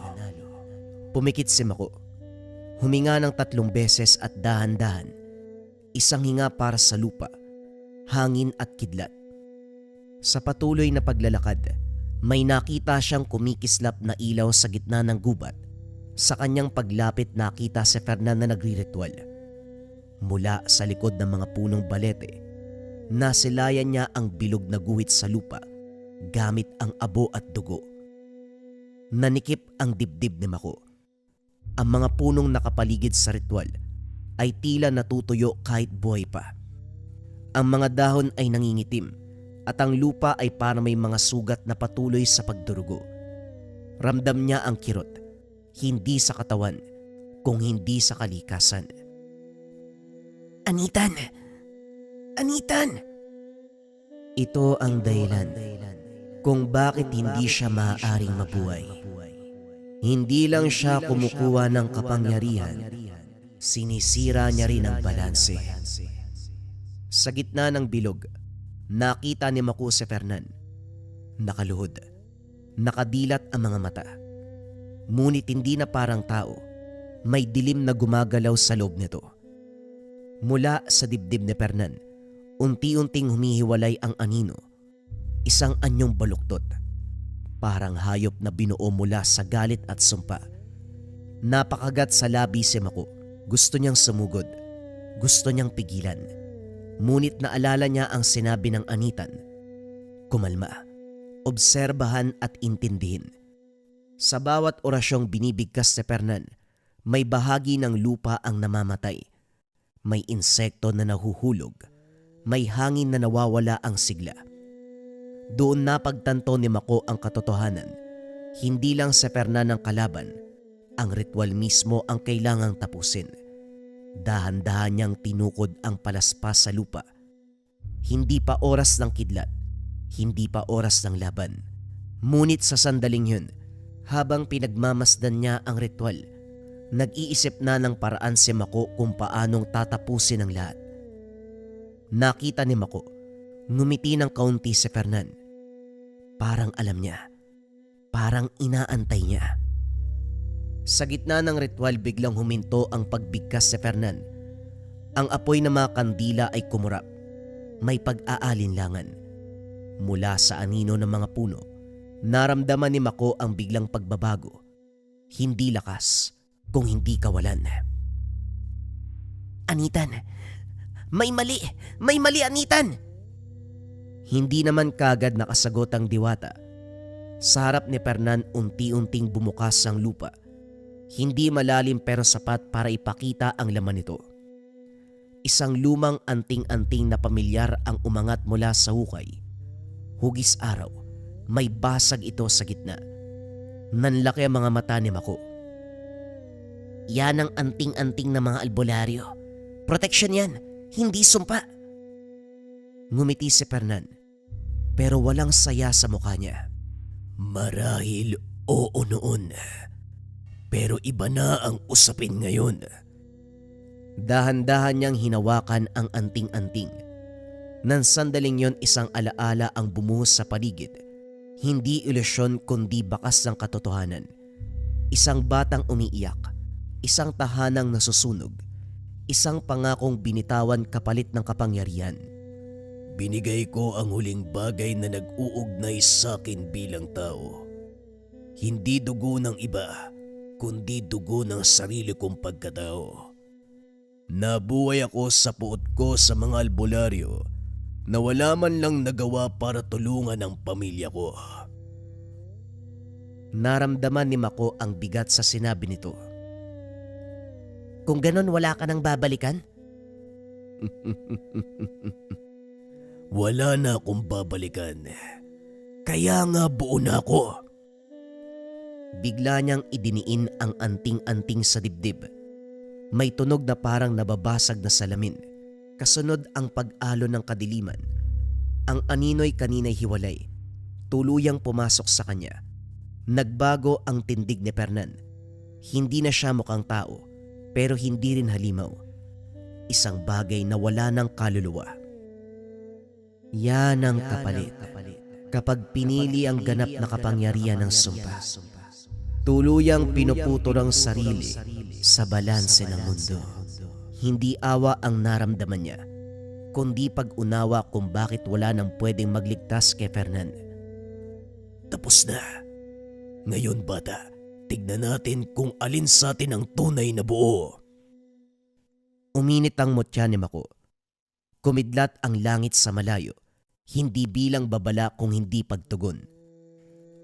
Pumikit si Mako. Huminga ng 3 beses at dahan-dahan. Isang hinga para sa lupa, hangin at kidlat. Sa patuloy na paglalakad, may nakita siyang kumikislap na ilaw sa gitna ng gubat. Sa kanyang paglapit nakita si Fernan na nagriritual. Mula sa likod ng mga punong balete, nasilayan niya ang bilog na guhit sa lupa gamit ang abo at dugo. Nanikip ang dibdib ni Mako. Ang mga punong nakapaligid sa ritual ay tila natutuyo kahit buhay pa. Ang mga dahon ay nangingitim at ang lupa ay para may mga sugat na patuloy sa pagdurugo. Ramdam niya ang kirot, hindi sa katawan, kung hindi sa kalikasan. Anitan! Anitan! Ito ang dahilan kung bakit hindi siya maaaring mabuhay. Hindi lang siya kumukuha ng kapangyarihan, sinisira niya rin ang balanse. Sa gitna ng bilog, nakita ni Mako si Fernan. Nakaluhod, nakadilat ang mga mata. Ngunit hindi na parang tao, may dilim na gumagalaw sa loob nito. Mula sa dibdib ni Fernan, unti-unting humihiwalay ang anino, isang anyong baluktot. Parang hayop na binuo mula sa galit at sumpa. Napakagat sa labi si Mako. Gusto niyang sumugod. Gusto niyang pigilan. Ngunit naalala niya ang sinabi ng anitan. Kumalma. Obserbahan at intindihin. Sa bawat orasyong binibigkas ni Fernan, may bahagi ng lupa ang namamatay. May insekto na nahuhulog. May hangin na nawawala ang sigla. Doon napagtanto ni Mako ang katotohanan. Hindi lang si Fernan ang kalaban, ang ritual mismo ang kailangang tapusin. Dahan-dahan niyang tinukod ang palaspas sa lupa. Hindi pa oras ng kidlat, hindi pa oras ng laban. Ngunit sa sandaling yun, habang pinagmamasdan niya ang ritual, nag-iisip na ng paraan si Mako kung paanong tatapusin ang lahat. Nakita ni Mako, ngumiti ng kaunti si Fernan. Parang alam niya. Parang inaantay niya. Sa gitna ng ritual biglang huminto ang pagbigkas si Fernan. Ang apoy ng mga kandila ay kumurap. May pag-aalinlangan. Mula sa anino ng mga puno, naramdaman ni Mako ang biglang pagbabago. Hindi lakas, kung hindi kawalan. Anitan, may mali! May mali, Anitan! Hindi naman kagad nakasagot ang diwata. Sa harap ni Fernan unti-unting bumukas ang lupa. Hindi malalim pero sapat para ipakita ang laman nito. Isang lumang anting-anting na pamilyar ang umangat mula sa hukay. Hugis araw, may basag ito sa gitna. Nanlaki ang mga mata ni Mako. Yan ang anting-anting na mga albularyo. Proteksyon yan, hindi sumpa. Ngumiti si Fernan, pero walang saya sa mukha niya. Marahil oo noon. Pero iba na ang usapin ngayon. Dahan-dahan niyang hinawakan ang anting-anting. Nang sandaling yon, isang alaala ang bumuhos sa paligid. Hindi ilusyon kundi bakas ng katotohanan. Isang batang umiiyak, isang tahanang nasusunog, isang pangakong binitawan kapalit ng kapangyarihan. Binigay ko ang huling bagay na nag-uugnay sa akin bilang tao. Hindi dugo ng iba, kundi dugo ng sarili kong pagkatao. Nabuhay ako sa puot ko sa mga albularyo na wala man lang nagawa para tulungan ang pamilya ko. Naramdaman ni Mako ang bigat sa sinabi nito. Kung ganon, wala ka nang babalikan? Wala na akong babalikan. Kaya nga buo na ako. Bigla niyang idiniin ang anting-anting sa dibdib. May tunog na parang nababasag na salamin. Kasunod ang pag-alo ng kadiliman. Ang anino'y kanina'y hiwalay. Tuluyang pumasok sa kanya. Nagbago ang tindig ni Fernan. Hindi na siya mukhang tao, pero hindi rin halimaw. Isang bagay na wala ng kaluluwa. Yan ang kapalit kapag pinili ang ganap na kapangyarihan ng sumpa. Tuluyang pinuputol ang sarili sa balanse ng mundo. Hindi awa ang naramdaman niya, kundi pag-unawa kung bakit wala nang pwedeng magligtas kay Fernan. Tapos na. Ngayon bata, tignan natin kung alin sa atin ang tunay na buo. Uminit ang mutya ni Mako. Kumidlat ang langit sa malayo, hindi bilang babala kung hindi pagtugon.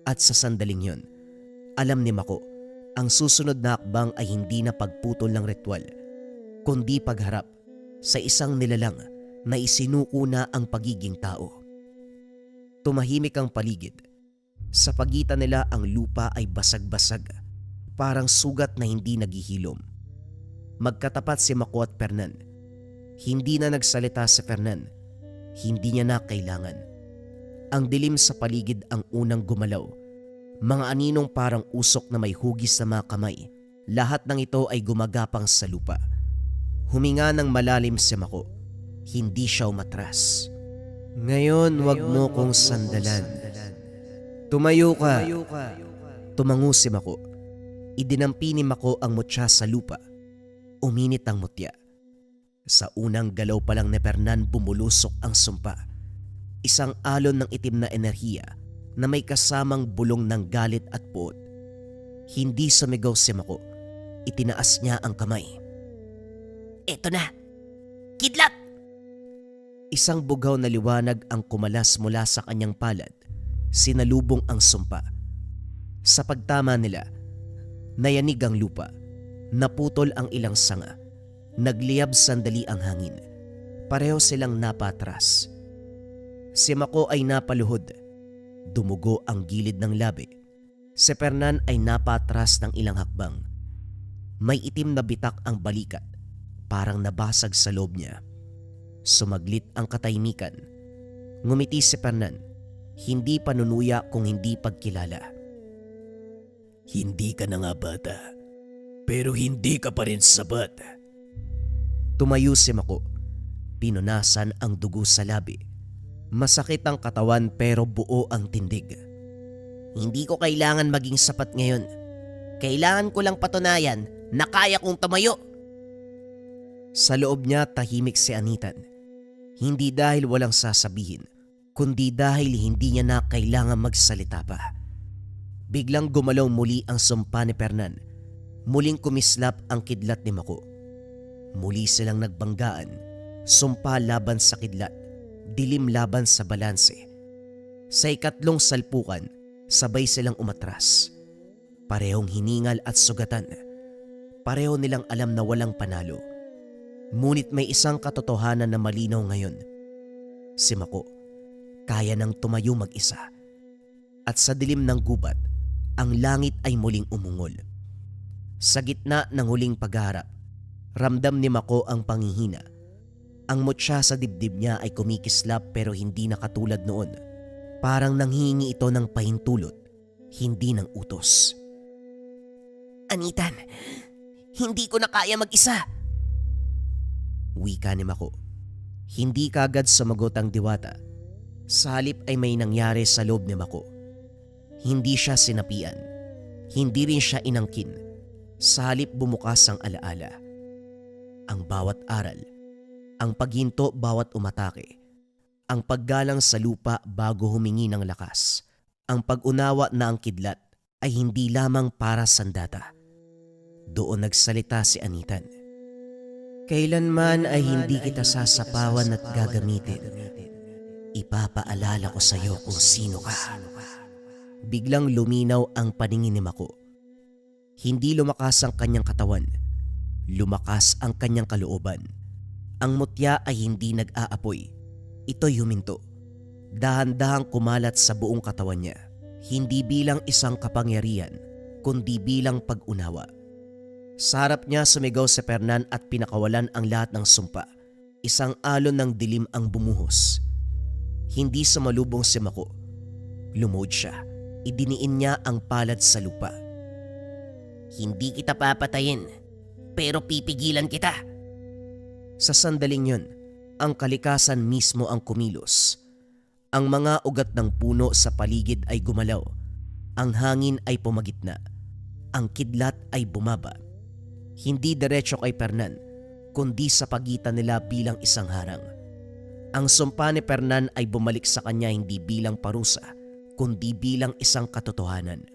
At sa sandaling yon, alam ni Mako, ang susunod na hakbang ay hindi na pagputol ng ritual, kundi pagharap sa isang nilalang na isinuko na ang pagiging tao. Tumahimik ang paligid. Sa pagitan nila ang lupa ay basag-basag, parang sugat na hindi naghihilom. Magkatapat si Mako at Fernan. Hindi na nagsalita si Fernan. Hindi niya na kailangan. Ang dilim sa paligid ang unang gumalaw. Mga aninong parang usok na may hugis sa mga kamay. Lahat ng ito ay gumagapang sa lupa. Huminga ng malalim si Mako. Hindi siya umatras. Ngayon wag mo kong sandalan. Tumayo ka. Tumango si Mako. Idinampi ni Mako ang mutya sa lupa. Uminit ang mutya. Sa unang galaw pa lang ni Fernan bumulusok ang sumpa. Isang alon ng itim na enerhiya na may kasamang bulong ng galit at puot. Hindi sumigaw si Mako. Itinaas niya ang kamay. Eto na! Kidlat! Isang bugaw na liwanag ang kumalas mula sa kanyang palad. Sinalubong ang sumpa. Sa pagtama nila, nayanig ang lupa. Naputol ang ilang sanga. Nagliyab sandali ang hangin. Pareho silang napatras. Si Mako ay napaluhod. Dumugo ang gilid ng labi. Si Fernan ay napatras ng ilang hakbang. May itim na bitak ang balikat. Parang nabasag sa loob niya. Sumaglit ang katahimikan. Ngumiti si Fernan. Hindi panunuya kung hindi pagkilala. Hindi ka na nga bata, pero hindi ka pa rin sapat. Tumayo si Mako. Pinunasan ang dugo sa labi. Masakit ang katawan pero buo ang tindig. Hindi ko kailangan maging sapat ngayon. Kailangan ko lang patunayan na kaya kong tumayo. Sa loob niya tahimik si Anitan. Hindi dahil walang sasabihin, kundi dahil hindi niya na kailangan magsalita pa. Biglang gumalaw muli ang sumpa ni Fernan. Muling kumislap ang kidlat ni Mako. Muli silang nagbanggaan, sumpa laban sa kidlat, dilim laban sa balanse. Sa ikatlong salpukan, sabay silang umatras. Parehong hiningal at sugatan. Pareho nilang alam na walang panalo. Ngunit may isang katotohanan na malinaw ngayon. Si Mako, kaya nang tumayo mag-isa. At sa dilim ng gubat, ang langit ay muling umungol. Sa gitna ng huling pagharap, ramdam ni Mako ang panghihina. Ang mutya sa dibdib niya ay kumikislap pero hindi na katulad noon. Parang nanghihingi ito ng pahintulot, hindi ng utos. Anitan, hindi ko na kaya mag-isa. Wika ni Mako. Hindi kagad sumagot ang diwata. Sa halip ay may nangyari sa loob ni Mako. Hindi siya sinapian. Hindi rin siya inangkin. Sa halip bumukas ang alaala. Ang bawat aral. Ang paghinto bawat umatake. Ang paggalang sa lupa bago humingi ng lakas. Ang pag-unawa na ang kidlat ay hindi lamang para sandata. Doon nagsalita si Anitan. Kailanman ay hindi kita sasapawan at gagamitin. Ipapaalala ko sa iyo kung sino ka. Biglang luminaw ang paningin ni Mako. Hindi lumakas ang kanyang katawan. Lumakas ang kanyang kalooban. Ang mutya ay hindi nag-aapoy. Ito'y huminto. Dahan-dahang kumalat sa buong katawan niya. Hindi bilang isang kapangyarihan, kundi bilang pag-unawa. Sa harap niya sumigaw si Fernan at pinakawalan ang lahat ng sumpa. Isang alon ng dilim ang bumuhos. Hindi sumalubong si Mako. Lumuhod siya. Idiniin niya ang palad sa lupa. Hindi kita papatayin, pero pipigilan kita. Sa sandaling yun, ang kalikasan mismo ang kumilos. Ang mga ugat ng puno sa paligid ay gumalaw. Ang hangin ay pumagitna. Ang kidlat ay bumaba. Hindi diretso kay Fernan, kundi sa pagitan nila bilang isang harang. Ang sumpa ni Fernan ay bumalik sa kanya hindi bilang parusa, kundi bilang isang katotohanan.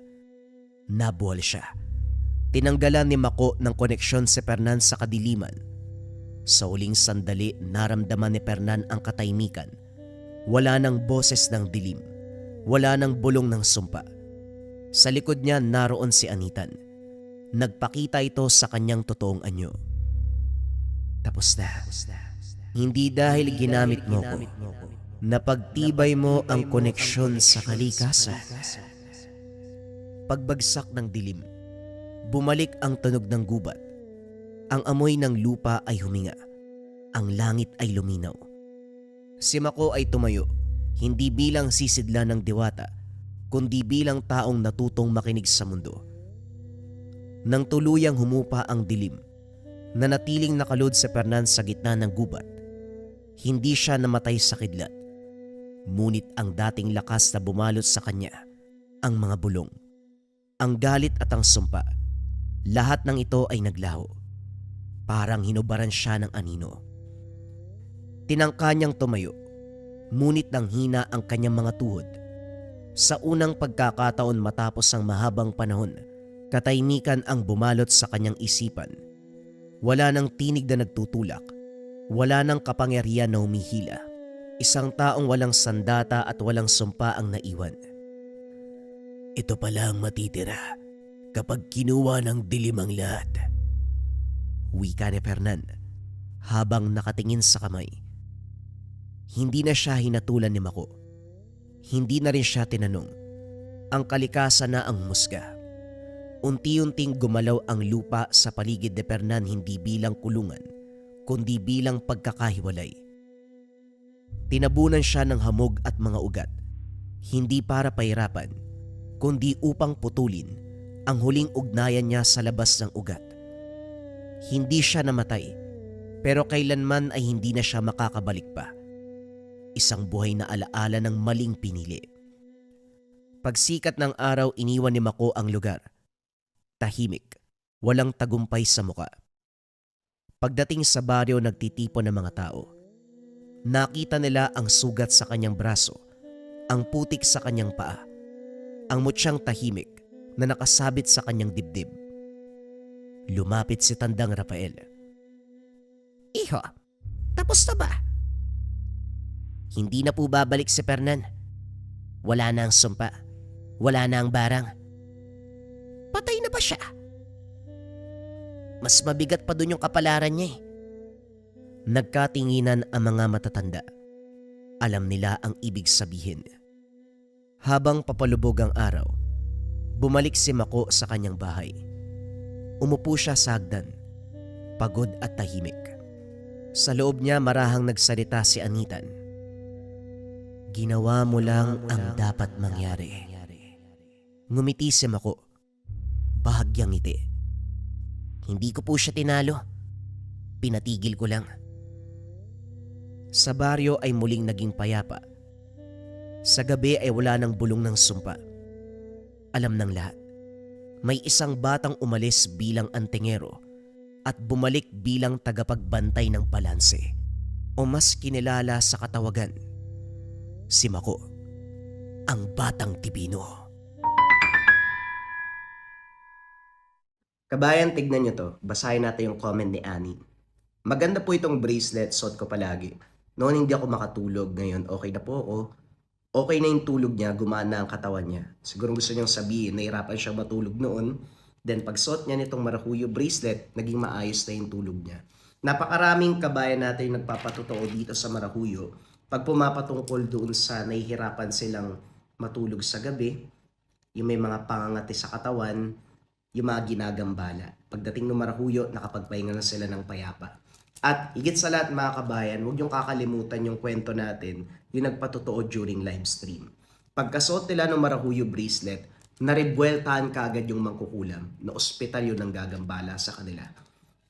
Nabuwal siya. Tinanggalan ni Mako ng koneksyon si Fernan sa kadiliman. Sa huling sandali, naramdaman ni Fernan ang katahimikan. Wala nang boses ng dilim. Wala nang bulong ng sumpa. Sa likod niya naroon si Anitan. Nagpakita ito sa kanyang totoong anyo. Tapos na. Hindi dahil ginamit mo ko. Napagtibay mo ang koneksyon sa kalikasan. Pagbagsak ng dilim, bumalik ang tunog ng gubat. Ang amoy ng lupa ay huminga. Ang langit ay luminaw. Si Mako ay tumayo, hindi bilang sisidla ng diwata, kundi bilang taong natutong makinig sa mundo. Nang tuluyang humupa ang dilim, nanatiling nakalod si Fernan sa gitna ng gubat. Hindi siya namatay sa kidlat. Ngunit ang dating lakas na bumalot sa kanya, ang mga bulong, ang galit at ang sumpa, lahat ng ito ay naglaho. Parang hinubaran siya ng anino. Tinangka niyang tumayo, ngunit nang hina ang kanyang mga tuhod. Sa unang pagkakataon matapos ang mahabang panahon, katahimikan ang bumalot sa kanyang isipan. Wala nang tinig na nagtutulak. Wala nang kapangyarihan na humihila. Isang taong walang sandata at walang sumpa ang naiwan. Ito pala ang matitira kapag kinuha ng dilim ang lahat. Wika ni Fernan habang nakatingin sa kamay. Hindi na siya hinatulan ni Mako. Hindi na rin siya tinanong. Ang kalikasan na ang musga. Unti-unting gumalaw ang lupa sa paligid ni Fernan hindi bilang kulungan, kundi bilang pagkakahiwalay. Tinabunan siya ng hamog at mga ugat, hindi para pahirapan, kundi upang putulin ang huling ugnayan niya sa labas ng ugat. Hindi siya namatay, pero kailanman ay hindi na siya makakabalik pa. Isang buhay na alaala ng maling pinili. Pagsikat ng araw, iniwan ni Mako ang lugar. Tahimik, walang tagumpay sa muka. Pagdating sa baryo, nagtitipon ng mga tao. Nakita nila ang sugat sa kanyang braso, ang putik sa kanyang paa, ang mutyang tahimik na nakasabit sa kanyang dibdib. Lumapit si Tandang Rafael. Iho, tapos na ba? Hindi na po babalik si Fernan. Wala na ang sumpa. Wala na ang barang. Patay na ba siya? Mas mabigat pa dun yung kapalaran niya eh. Nagkatinginan ang mga matatanda. Alam nila ang ibig sabihin. Habang papalubog ang araw, bumalik si Mako sa kanyang bahay. Umupo siya sa hagdan, pagod at tahimik. Sa loob niya marahang nagsalita si Anitan. Ginawa mo lang ang dapat mangyari. Ngumiti si Mako. Bahagyang ngiti. Hindi ko po siya tinalo. Pinatigil ko lang. Sa baryo ay muling naging payapa. Sa gabi ay wala nang bulong ng sumpa. Alam ng lahat, may isang batang umalis bilang antingero at bumalik bilang tagapagbantay ng balanse, o mas kinilala sa katawagan, si Mako, ang Batang Tibino. Kabayan, tignan nyo to. Basahin natin yung comment ni Annie. Maganda po itong bracelet, suot ko palagi. Noon hindi ako makatulog, ngayon okay na po ako. Okay na yung tulog niya, gumana ang katawan niya. Siguro gusto niyang sabihin, nahirapan siya matulog noon. Then pag suot niya nitong Maracuyo bracelet, naging maayos na yung tulog niya. Napakaraming kabayan natin yung nagpapatotoo dito sa Maracuyo. Pag pumapatungkol doon sa nahihirapan silang matulog sa gabi, yung may mga pangangati sa katawan, yung mga ginagambala. Pagdating ng Maracuyo, nakapagpahinga na sila ng payapa. At higit sa lahat mga kabayan, huwag niyong kakalimutan yung kwento natin, yung nagpatotoo during live stream. Pagkasuot nila ng Maracuyo bracelet, narebueltahan kaagad yung mangkukulam na ospital yun ang gagambala sa kanila.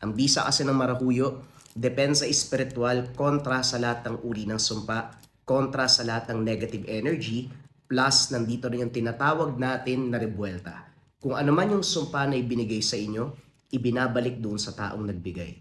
Ang bisa kasi ng Maracuyo, depensa espiritual kontra sa lahat ng uri ng sumpa, kontra sa lahat ng negative energy, plus nandito rin yung tinatawag natin na rebuelta. Kung ano man yung sumpa na ibinigay sa inyo, ibinabalik doon sa taong nagbigay.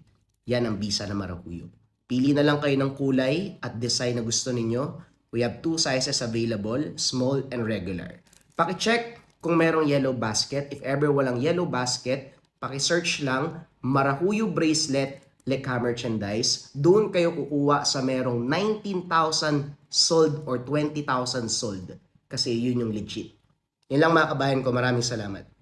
Yan ang bisa ng Maracuyo. Pili na lang kayo ng kulay at design na gusto ninyo. We have 2 sizes available, small and regular. Paki-check kung merong yellow basket. If ever walang yellow basket, paki-search lang Maracuyo bracelet Lekha merchandise. Doon kayo kukuha sa merong 19,000 sold or 20,000 sold. Kasi yun yung legit. Yan lang mga kabayan ko. Maraming salamat.